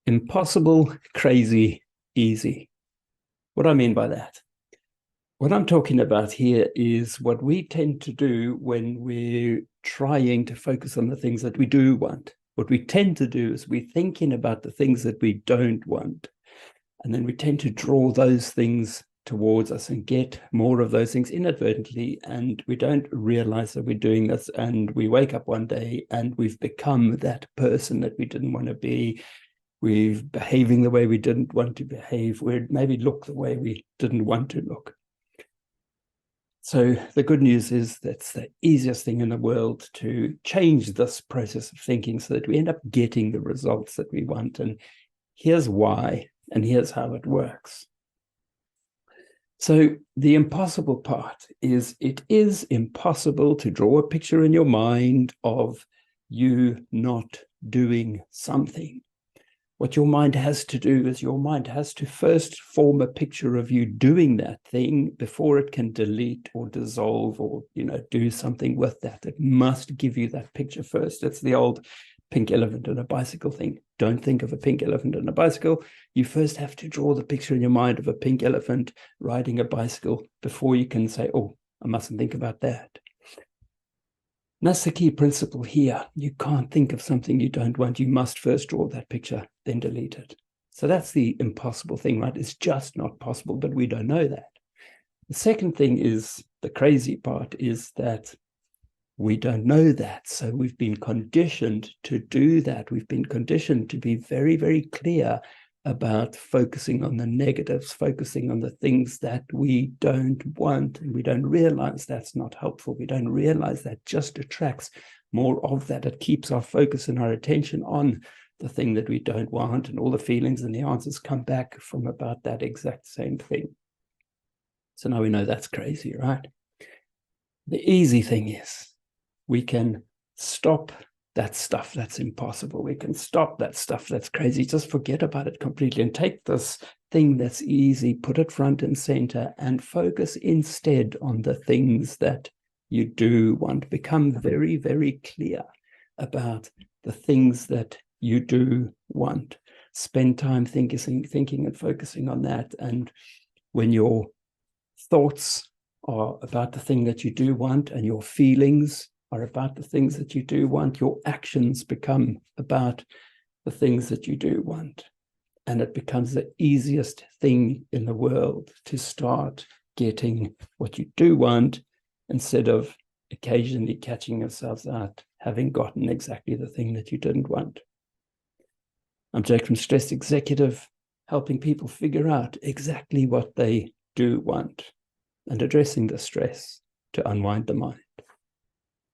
Impossible, crazy, easy. What do I mean by that? What I'm talking about here is what we tend to do when we're trying to focus on the things that we do want. What we tend to do is we're thinking about the things that we don't want. And then we tend to draw those things towards us and get more of those things inadvertently. And we don't realize that we're doing this. And we wake up one day and we've become that person that we didn't want to be. We're behaving the way we didn't want to behave. We maybe look the way we didn't want to look. So the good news is that's the easiest thing in the world to change this process of thinking so that we end up getting the results that we want. And here's why, and here's how it works. So the impossible part is it is impossible to draw a picture in your mind of you not doing something. What your mind has to do is your mind has to first form a picture of you doing that thing before it can delete or dissolve or, do something with that. It must give you that picture first. It's the old pink elephant and a bicycle thing. Don't think of a pink elephant and a bicycle. You first have to draw the picture in your mind of a pink elephant riding a bicycle before you can say, oh, I mustn't think about that. And that's the key principle here. You can't think of something you don't want. You must first draw that picture, then delete it. So that's the impossible thing, right? It's just not possible, but we don't know that. The second thing is, the crazy part is that we don't know that. So we've been conditioned to do that. We've been conditioned to be very, very clear about focusing on the negatives, focusing on the things that we don't want. And we don't realize that's not helpful. We don't realize that just attracts more of that. It keeps our focus and our attention on the thing that we don't want, and all the feelings and the answers come back from about that exact same thing. So now we know that's crazy, right? The easy thing is we can stop that stuff that's impossible. We can stop that stuff that's crazy. Just forget about it completely and take this thing that's easy, put it front and center, and focus instead on the things that you do want. Become very, very clear about the things that you do want. Spend time thinking and focusing on that. And when your thoughts are about the thing that you do want and your feelings are about the things that you do want, your actions become about the things that you do want. And it becomes the easiest thing in the world to start getting what you do want instead of occasionally catching yourselves out having gotten exactly the thing that you didn't want. I'm Jake from Stress Executive, helping people figure out exactly what they do want and addressing the stress to unwind the mind.